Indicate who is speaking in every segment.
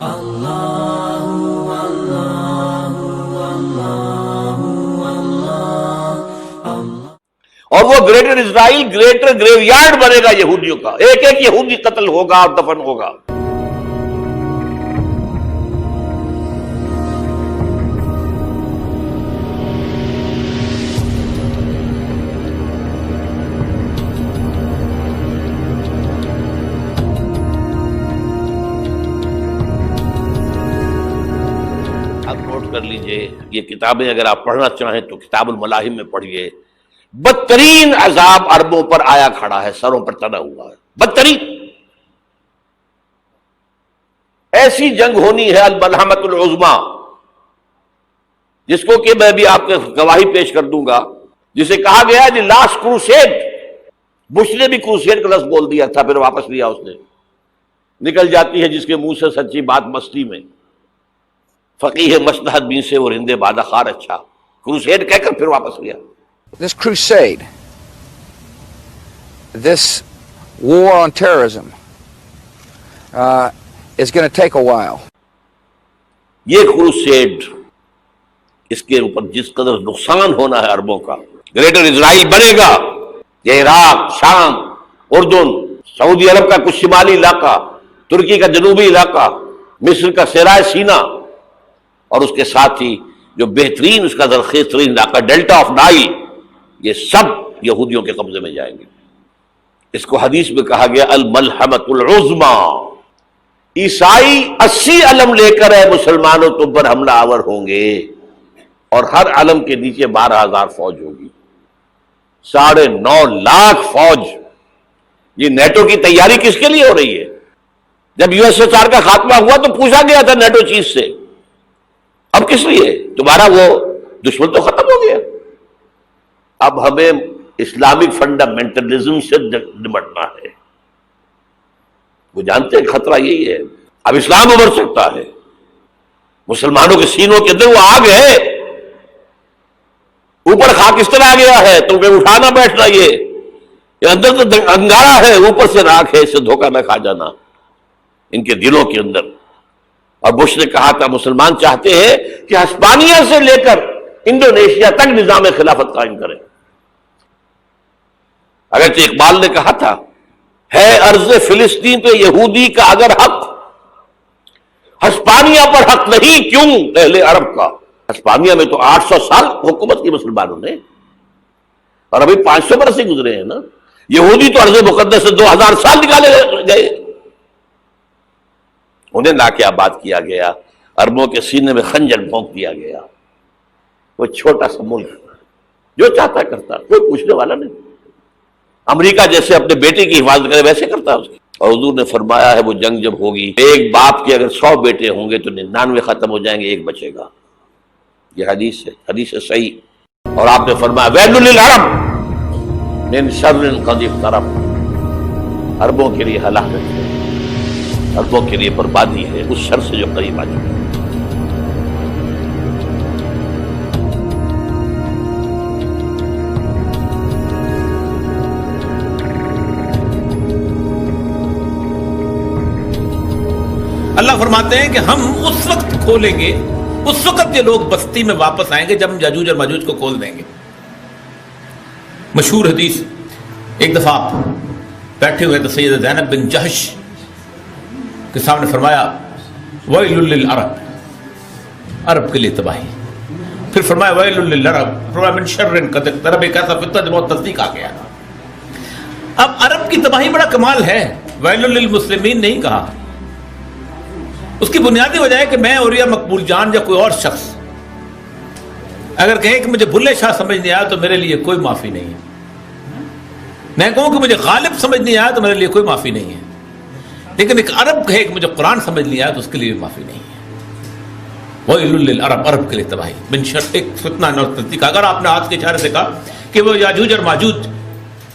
Speaker 1: اور وہ گریٹر اسرائیل greater گریو yard بنے گا یہودیوں کا، ایک ایک یہودی قتل ہوگا اور دفن ہوگا۔ کر لیجئے یہ کتابیں اگر آپ پڑھنا چاہیں تو کتاب الملاحم میں پڑھیے۔ بدترین عذاب عربوں پر آیا کھڑا ہے، سروں پر تنا ہوا ہے، بدترین ایسی جنگ ہونی ہے الملحمۃ العظمیٰ، جس کو کہ میں بھی آپ کو گواہی پیش کر دوں گا، جسے کہا گیا ہے دی لاسٹ کروسیڈ۔ بش نے بھی کروسیڈ کا لفظ بول دیا تھا، پھر واپس لیا اس نے۔ نکل جاتی ہے جس کے منہ سے سچی بات مستی میں، فقیہ مصلحت بین سے وہ رندے بادہ خار اچھا، کروسیڈ کہہ کر پھر واپس لیا۔
Speaker 2: This crusade, this war on terrorism is going to take a while.
Speaker 1: یہ کروسیڈ، اس کے اوپر جس قدر نقصان ہونا ہے عربوں کا، گریٹر اسرائیل بنے گا، یہ عراق، شام، اردن، سعودی عرب کا کچھ شمالی علاقہ، ترکی کا جنوبی علاقہ، مصر کا صحرائے سینا، اور اس کے ساتھ ہی جو بہترین اس کا زرخیز ترین علاقہ ڈیلٹا آف نائل، یہ سب یہودیوں کے قبضے میں جائیں گے۔ اس کو حدیث میں کہا گیا الملحمۃ العظمیٰ۔ عیسائی 80 علم لے کر ہے مسلمانوں تم پر حملہ آور ہوں گے، اور ہر علم کے نیچے 12,000 فوج ہوگی، 9.5 لاکھ فوج۔ یہ نیٹو کی تیاری کس کے لیے ہو رہی ہے؟ جب USSR کا خاتمہ ہوا تو پوچھا گیا تھا نیٹو چیف سے، اب کس لیے؟ تمہارا وہ دشمن تو ختم ہو گیا، اب ہمیں اسلامک فنڈامنٹلزم سے نمٹنا ہے۔ وہ جانتے ہیں خطرہ یہی ہے، اب اسلام ابھر سکتا ہے، مسلمانوں کے سینوں کے اندر وہ آگ ہے، اوپر خاک اس طرح آ گیا ہے تو میں اٹھانا بیٹھنا، یہ اندر تو انگارہ ہے، اوپر سے راکھ ہے، اس سے دھوکہ نہ کھا جانا ان کے دلوں کے اندر۔ اور بش نے کہا تھا مسلمان چاہتے ہیں کہ ہسپانیہ سے لے کر انڈونیشیا تک نظام خلافت قائم کریں۔ اگرچہ اقبال نے کہا تھا ہے ارض فلسطین پہ یہودی کا اگر حق، ہسپانیہ پر حق نہیں کیوں اہل عرب کا؟ ہسپانیہ میں تو 800 سال حکومت کی مسلمانوں نے، اور ابھی 500 برس سے گزرے ہیں نا۔ یہودی تو ارض مقدس سے 2000 سال نکالے گئے، انہیں لا کے آباد کیا گیا، عربوں کے سینے میں خنجر بھونک دیا گیا۔ وہ چھوٹا سا ملک جو چاہتا کرتا، کوئی پوچھنے والا نہیں۔ امریکہ جیسے اپنے بیٹے کی حفاظت کرے ویسے کرتا اس کی۔ اور حضور نے فرمایا ہے وہ جنگ جب ہوگی، ایک باپ کے اگر 100 بیٹے ہوں گے تو 99 ختم ہو جائیں گے، ایک بچے گا۔ یہ حدیث ہے، حدیث ہے صحیح۔ اور آپ نے فرمایا ویل للعرب من شر قد اقترب، عربوں کے لیے ہلاکت ہے، عربوں کے لیے بربادی ہے اس شر سے جو قریب آ چکا ہے۔
Speaker 3: اللہ فرماتے ہیں کہ ہم اس وقت کھولیں گے، اس وقت یہ لوگ بستی میں واپس آئیں گے جب ہم یاجوج اور ماجوج کو کھول دیں گے۔ مشہور حدیث، ایک دفعہ بیٹھے ہوئے تو سیدہ زینب بن جہش کے سامنے فرمایا ویل للعرب، عرب کے لیے تباہی۔ پھر فرمایا ویل للعرب، فرمایا من شر قد اقترب، ایک ایسا فتنہ جو بہت نزدیک آ گیا۔ اب عرب کی تباہی بڑا کمال ہے، ویل للمسلمین نہیں کہا۔ اس کی بنیادی وجہ ہے کہ میں اور یا مقبول جان یا کوئی اور شخص اگر کہے کہ مجھے بھلے شاہ سمجھ نہیں آیا تو میرے لیے کوئی معافی نہیں ہے۔ میں کہوں کہ مجھے غالب سمجھ نہیں آیا تو میرے لیے کوئی معافی نہیں ہے، لیکن ایک عرب کہے کہ مجھے قرآن سمجھ نہیں آیا تو اس کے لیے معافی نہیں ہے۔ وَيْلٌ لِّلْعَرَبِ، عرب کے لیے تباہی۔ من شر، ایک فتنہ نزدیک۔ اگر آپ نے ہاتھ کے اشارے سے کہا کہ وہ یاجوج اور ماجوج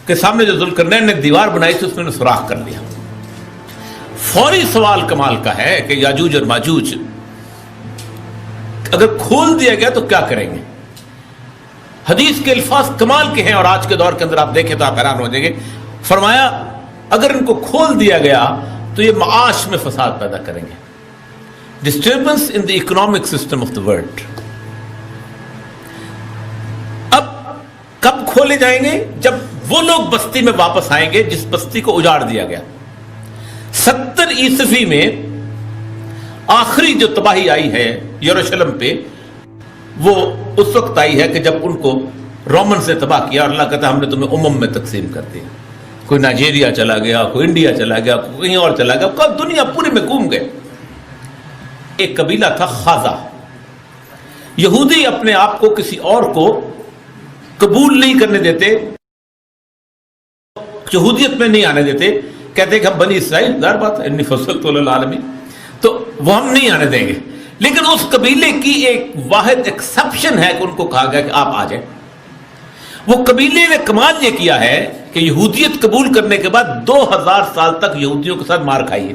Speaker 3: کے سامنے جو ذوالقرنین نے دیوار بنائی تھی اس میں نے سوراخ کر لیا، فوری سوال کمال کا ہے کہ یاجوج اور ماجوج اگر کھول دیا گیا تو کیا کریں گے؟ حدیث کے الفاظ کمال کے ہیں، اور آج کے دور کے اندر آپ دیکھیں تو آپ حیران ہو جائیں گے۔ فرمایا اگر ان کو کھول دیا گیا تو یہ معاش میں فساد پیدا کریں گے، disturbance in the economic system of the world. اب کب کھولے جائیں گے؟ جب وہ لوگ بستی میں واپس آئیں گے جس بستی کو اجاڑ دیا گیا. 70 عیسوی میں آخری جو تباہی آئی ہے یروشلم پہ وہ اس وقت آئی ہے کہ جب ان کو رومن سے تباہ کیا اور اللہ کہتا ہے ہم نے تمہیں امم میں تقسیم کر دیا. کوئی نائجیریا چلا گیا, کوئی انڈیا چلا گیا, کوئی کہیں اور چلا گیا, کوئی دنیا پوری میں گھوم گئے. ایک قبیلہ تھا خازا. یہودی اپنے آپ کو کسی اور کو قبول نہیں کرنے دیتے, یہودیت میں نہیں آنے دیتے, کہتے کہ ہم بنی اسرائیل, ظاہر بات ہے انی فضلت علی العالمین, تو وہ ہم نہیں آنے دیں گے. لیکن اس قبیلے کی ایک واحد ایکسپشن ہے کہ ان کو کہا گیا کہ آپ آ جائیں. وہ قبیلے نے کمال یہ کیا ہے کہ یہودیت قبول کرنے کے بعد 2000 سال تک یہودیوں کے ساتھ مار کھائی ہے.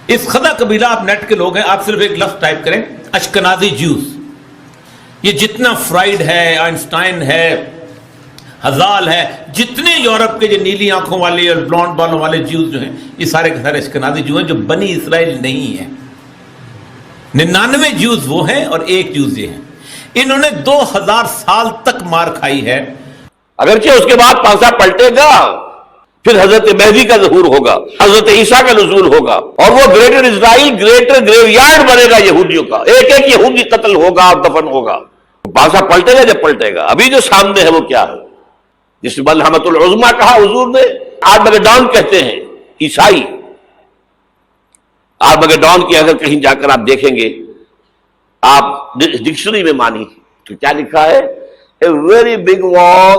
Speaker 3: اس خدا قبیلہ, آپ نیٹ کے لوگ ہیں, آپ صرف ایک لفظ ٹائپ کریں اشکنازی جیوز. یہ جتنا فرائڈ ہے, آئنسٹائن ہے, ہزال ہے, جتنے یورپ کے جو نیلی آنکھوں والے اور بلونڈ بالوں والے جیوز جو ہیں, یہ سارے کے سارے اشکنازی جو ہیں جو بنی اسرائیل نہیں ہیں. 99 جیوز وہ ہیں اور ایک جیوز یہ ہیں. انہوں نے 2000 سال تک مار کھائی ہے.
Speaker 1: اگرچہ اس کے بعد پانسا پلٹے گا, پھر حضرت مہدی کا ظہور ہوگا, حضرت عیسیٰ کا نزول ہوگا, اور وہ گریٹر اسرائیل گریٹر گریو یارڈ بنے گا یہودیوں کا. ایک ایک یہودی قتل ہوگا اور دفن ہوگا. پانسا پلٹے گا جب پلٹے گا. ابھی جو سامنے ہے وہ کیا ہے؟ جس ملحمۃ العظمیٰ کہا حضور نے, آرمگیڈون کہتے ہیں عیسائی. آرمگیڈون کی اگر کہیں جا کر آپ دیکھیں گے, آپ ڈکشنری میں مانی تو کیا لکھا ہے؟ A very big war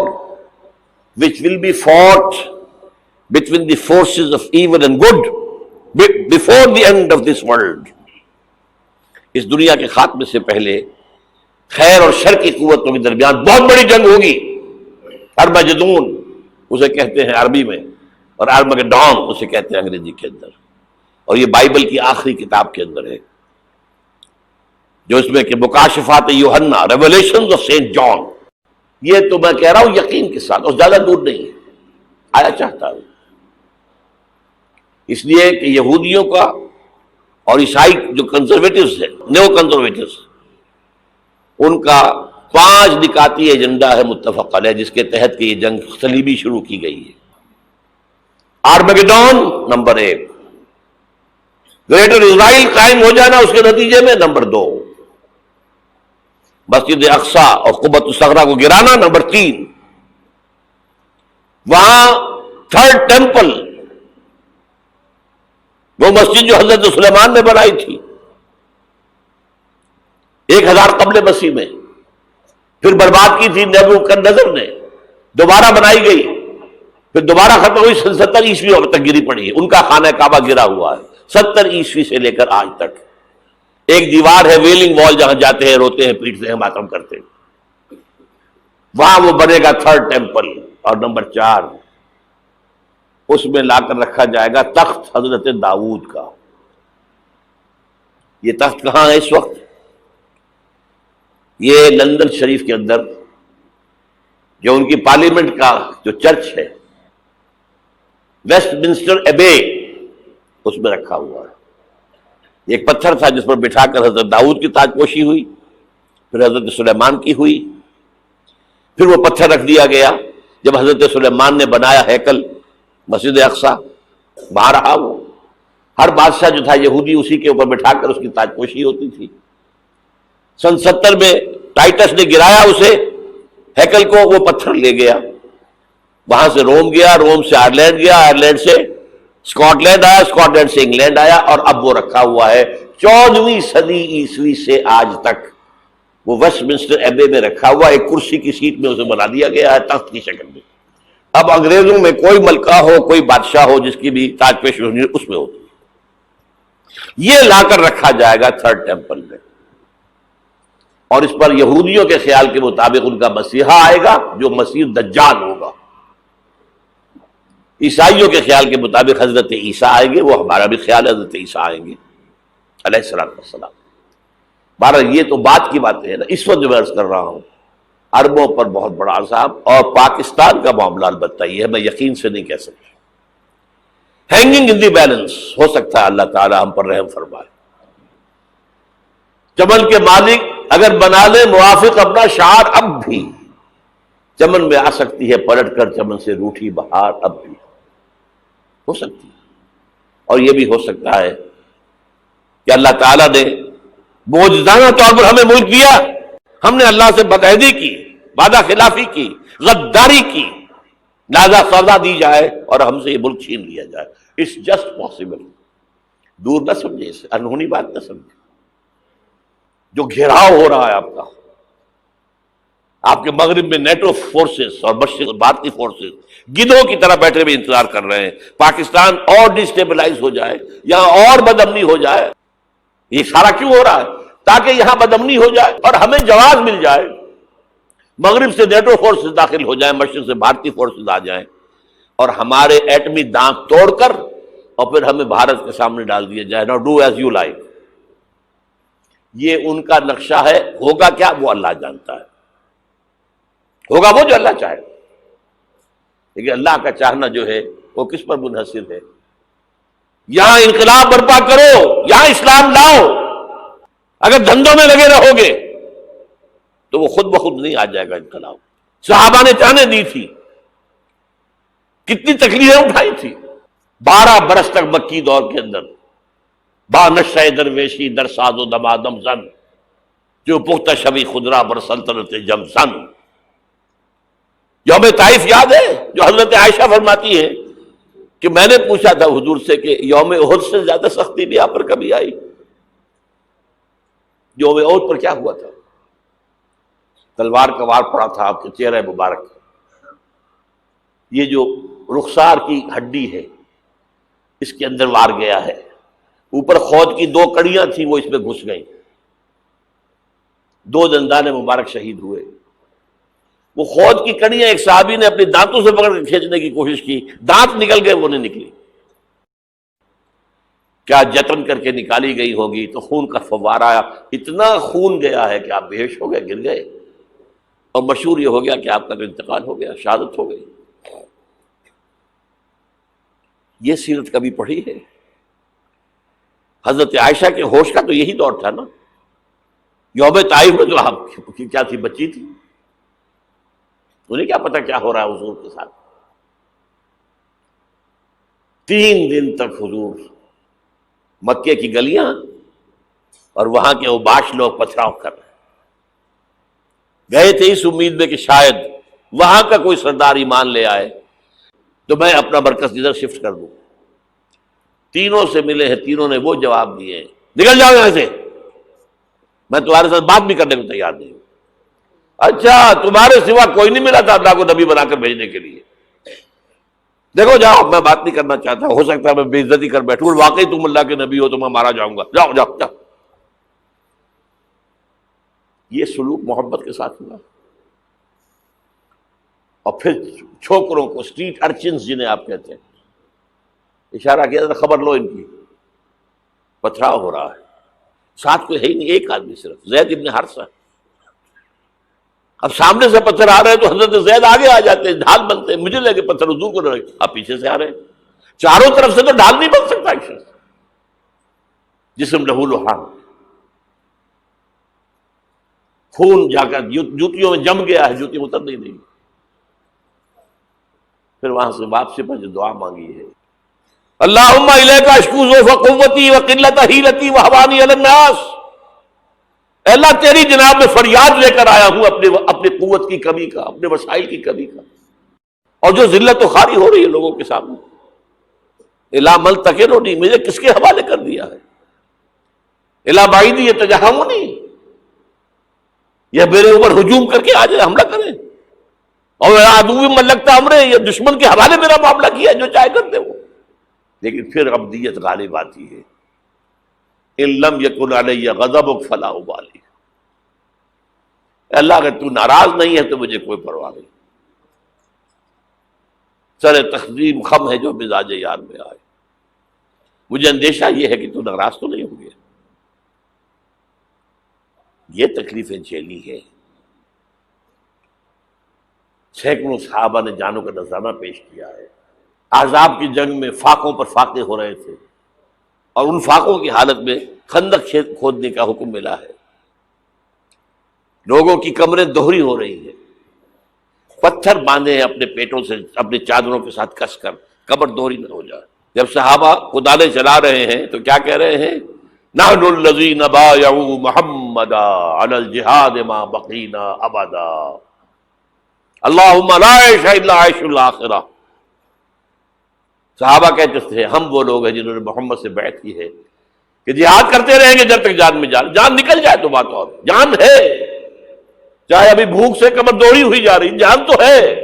Speaker 1: which will be fought between the forces of evil and good before the end of this world. اس دنیا کے خاتمے سے پہلے خیر اور شر کی قوتوں کے درمیان بہت بڑی جنگ ہوگی. ارمجدون اسے کہتے ہیں عربی میں, اور آرمگیڈون اسے کہتے ہیں انگریزی کے اندر. اور یہ بائبل کی آخری کتاب کے اندر ہے, جو اس میں کہ مکاشفات یوحنا, ریولیشنز آف سینٹ جان. یہ تو میں کہہ رہا ہوں یقین کے ساتھ, اور زیادہ دور نہیں ہے, آیا چاہتا ہوں. اس لیے کہ یہودیوں کا اور عیسائی جو کنزرویٹوز ہیں, نیو کنزرویٹوز, ان کا 5 نکاتی ایجنڈا ہے متفق علیہ, جس کے تحت کہ یہ جنگ صلیبی شروع کی گئی ہے. آرمگیڈون نمبر 1, گریٹر اسرائیل قائم ہو جانا اس کے نتیجے میں نمبر 2, مسجد اقصی اور قبۃ الصغریٰ کو گرانا نمبر 3, وہاں 3rd ٹیمپل, وہ مسجد جو حضرت سلیمان نے بنائی تھی 1000 قبل مسیح میں, پھر برباد کی تھی نیبوکدنیزر نے, دوبارہ بنائی گئی, پھر دوبارہ ختم ہوئی 70 عیسوی تک گری پڑی ہے. ان کا خانہ کعبہ گرا ہوا ہے 70 عیسوی سے لے کر آج تک. ایک دیوار ہے ویلنگ وال, جہاں جاتے ہیں, روتے ہیں, پیٹتے ہیں, ماتم کرتے ہیں, وہاں وہ بنے گا 3rd ٹیمپل. اور نمبر 4, اس میں لا کر رکھا جائے گا تخت حضرت داؤد کا. یہ تخت کہاں ہے اس وقت؟ یہ لندن شریف کے اندر, جو ان کی پارلیمنٹ کا جو چرچ ہے, ویسٹ منسٹر ایبے, اس میں رکھا ہوا ہے. ایک پتھر تھا جس پر بٹھا کر حضرت داؤد کی تاج پوشی ہوئی, پھر حضرت سلیمان کی ہوئی, پھر وہ پتھر رکھ دیا گیا جب حضرت سلیمان نے بنایا ہیکل مسجد اقصی, وہاں رہا وہ. ہر بادشاہ جو تھا یہودی اسی کے اوپر بٹھا کر اس کی تاج پوشی ہوتی تھی. سن 70 میں ٹائٹس نے گرایا اسے ہیکل کو, وہ پتھر لے گیا, وہاں سے روم گیا, روم سے آئرلینڈ گیا, آئرلینڈ سے اسکاٹ لینڈ آیا, اسکاٹ لینڈ سے انگلینڈ آیا, اور اب وہ رکھا ہوا ہے 14ویں صدی عیسوی سے آج تک. وہ ویسٹ منسٹر ایبے میں رکھا ہوا, ایک کرسی کی سیٹ میں اسے بنا دیا گیا ہے تخت کی شکل میں. اب انگریزوں میں کوئی ملکہ ہو, کوئی بادشاہ ہو جس کی بھی تاج پوشی ہونی اس میں ہوتی. یہ لا کر رکھا جائے گا 3rd ٹیمپل میں, اور اس پر یہودیوں کے خیال کے مطابق ان کا مسیحا آئے گا جو مسیح دجال ہوگا. عیسائیوں کے خیال کے مطابق حضرت عیسیٰ آئیں گے, وہ ہمارا بھی خیال ہے حضرت عیسیٰ آئیں گے علیہ السلام. بہرحال یہ تو بات کی باتیں ہیں نا. اس وقت جو میں عرض کر رہا ہوں عربوں پر بہت بڑا عذاب, اور پاکستان کا معاملہ البتہ یہ ہے, میں یقین سے نہیں کہہ سکتا. ہینگنگ ان دی بیلنس, ہو سکتا ہے اللہ تعالی ہم پر رحم فرمائے. چمن کے مالک اگر بنا لے موافق اپنا شعار اب بھی، چمن میں آ سکتی ہے پلٹ کر چمن سے روٹھی بہار اب بھی ہو سکتی ہے۔ اور یہ بھی ہو سکتا ہے کہ اللہ تعالیٰ نے معجزانہ طور پر ہمیں ملک دیا، ہم نے اللہ سے بدعہدی کی، وعدہ خلافی کی، غداری کی، لہذا سزا دی جائے اور ہم سے یہ ملک چھین لیا جائے۔ It's just possible. دور نہ سمجھے اسے، انہونی بات نہ سمجھے۔ جو گھیراؤ ہو رہا ہے آپ کے مغرب میں نیٹو فورسز اور مشرق بھارتی فورسز گدھوں کی طرح بیٹھے ہوئے انتظار کر رہے ہیں پاکستان اور ڈسٹیبلائز ہو جائے، یہاں اور بدامنی ہو جائے۔ یہ سارا کیوں ہو رہا ہے؟ تاکہ یہاں بدامنی ہو جائے اور ہمیں جواز مل جائے، مغرب سے نیٹو فورسز داخل ہو جائیں، مشرق سے بھارتی فورسز آ جائیں اور ہمارے ایٹمی دانت توڑ کر اور پھر ہمیں بھارت کے سامنے ڈال دیا جائے۔ نو ڈو ایز یو لائک۔ یہ ان کا نقشہ ہے، ہوگا کیا وہ اللہ جانتا ہے، ہوگا وہ جو اللہ چاہے۔ لیکن اللہ کا چاہنا جو ہے وہ کس پر منحصر ہے؟ یہاں انقلاب برپا کرو، یہاں اسلام لاؤ۔ اگر دھندوں میں لگے رہو گے تو وہ خود بخود نہیں آ جائے گا انقلاب۔ صحابہ نے جانیں دی تھی، کتنی تکلیفیں اٹھائی تھی۔ 12 برس تک مکی دور کے اندر با نشہ درویشی در ساز و دمادم زن، جو پختہ شبی خدرا بر سلطنت جم سن۔ یوم طائف یاد ہے جو حضرت عائشہ فرماتی ہے کہ میں نے پوچھا تھا حضور سے کہ یوم احد سے زیادہ سختی بھی آپ پر کبھی آئی؟ یوم احد پر کیا ہوا تھا؟ تلوار کا وار پڑا تھا آپ کے چہرہ مبارک، یہ جو رخسار کی ہڈی ہے اس کے اندر وار گیا ہے، اوپر خود کی 2 کڑیاں تھیں وہ اس میں گھس گئیں، 2 دندان مبارک شہید ہوئے۔ وہ خود کی کڑیاں ایک صحابی نے اپنے دانتوں سے پکڑ کے کھینچنے کی کوشش کی، دانت نکل گئے، وہ نہیں نکلی۔ کیا جتن کر کے نکالی گئی ہوگی تو خون کا فوارہ آیا، اتنا خون گیا ہے کہ آپ بے ہوش ہو گئے، گر گئے، اور مشہور یہ ہو گیا کہ آپ کا تو انتقال ہو گیا، شہادت ہو گئی۔ یہ سیرت کبھی پڑھی ہے؟ حضرت عائشہ کے ہوش کا تو یہی دور تھا نا۔ یوم طائف میں جو آپ کی کیا تھی، بچی تھی، انہیں کیا پتا کیا ہو رہا ہے حضور کے ساتھ۔ 3 دن تک حضور مکے کی گلیاں اور وہاں کے اوباش لوگ پتھراؤ کر رہے گئے تھے اس امید میں کہ شاید وہاں کا کوئی سردار ایمان لے آئے تو میں اپنا مرکز ادھر شفٹ کر دوں۔ تینوں سے ملے ہیں، تینوں نے وہ جواب دیے ہیں، نکل جاؤ یہاں سے، میں تمہارے ساتھ بات بھی کرنے کو تیار نہیں ہوں۔ اچھا تمہارے سوا کوئی نہیں ملا تھا اللہ کو نبی بنا کر بھیجنے کے لیے؟ دیکھو جاؤ، میں بات نہیں کرنا چاہتا، ہو سکتا ہے میں بے عزتی کر بیٹھوں، واقعی تم اللہ کے نبی ہو تو میں مارا جاؤں گا، جاؤ جاؤ جاؤ۔ یہ سلوک محبت کے ساتھ ہوا۔ اور پھر چھوکروں کو، اسٹریٹ ارچنز جنہیں آپ کہتے ہیں، اشارہ کیا تھا، خبر لو ان کی، پتھراؤ ہو رہا ہے۔ ساتھ کوئی ہے ہی نہیں، ایک آدمی صرف، زید ابن حارثہ۔ اب سامنے سے پتھر آ رہے ہیں تو حضرت زید آگے آ جاتے ہیں، ڈھال بنتے ہیں، مجھے لگے پتھر حضور کو رہے، آپ پیچھے سے آ رہے ہیں۔ چاروں طرف سے تو ڈھال نہیں بن سکتا ایک شخص، جسم لہو لہان، خون جا کر جوتیوں میں جم گیا ہے، جوتی اتر نہیں رہی۔ پھر وہاں سے واپسی پر جو دعا مانگی ہے، اللہم الیک اشکو ضعف قوتی وقلت حیلتی وہوانی علی الناس، اے اللہ تیری جناب میں فریاد لے کر آیا ہوں اپنے قوت کی کمی کا، اپنے وسائل کی کمی کا، اور جو ذلت و خواری ہو رہی ہے لوگوں کے سامنے، الا ملتقننی، مجھے کس کے حوالے کر دیا ہے، الا بعیدی یتجہمنی، یہ میرے اوپر ہجوم کر کے آ جائے، حملہ کرے، اور عدو من لگتا امرے، یہ دشمن کے حوالے میرا معاملہ کیا، جو چاہے کرتے وہ۔ لیکن پھر عبدیت غالب آتی ہے، ان لم یکن علی غضبک فلا ابالی، اللہ اگر تو ناراض نہیں ہے تو مجھے کوئی پرواہ نہیں، سر تقدیم خم ہے جو مزاج یار میں آئے، مجھے اندیشہ یہ ہے کہ تو ناراض تو نہیں ہو گیا۔ یہ تکلیفیں جھیلی ہے۔ سینکڑوں صحابہ نے جانوں کا نذرانہ پیش کیا ہے۔ احزاب کی جنگ میں فاقوں پر فاقے ہو رہے تھے، اور ان فاقوں کی حالت میں خندق کھودنے کا حکم ملا ہے۔ لوگوں کی کمریں دوہری ہو رہی ہیں، پتھر باندھے ہیں اپنے پیٹوں سے اپنی چادروں کے ساتھ کس کر، قبر دوہری نہ ہو جائے۔ جب صحابہ کدالیں چلا رہے ہیں تو کیا کہہ رہے ہیں؟ نحن الذین بایعوا محمدا علی الجہاد ما بقینا ابدا اللہم لا عیش الا عیش الاخرہ۔ صحابہ کہتے تھے ہم وہ لوگ ہیں جنہوں نے محمد سے بیعت کی ہے کہ جہاد کرتے رہیں گے جب تک جان میں جان نکل جائے تو بات اور، جان ہے، چاہے ابھی بھوک سے کمر دوڑی ہوئی جا رہی، جان تو ہے۔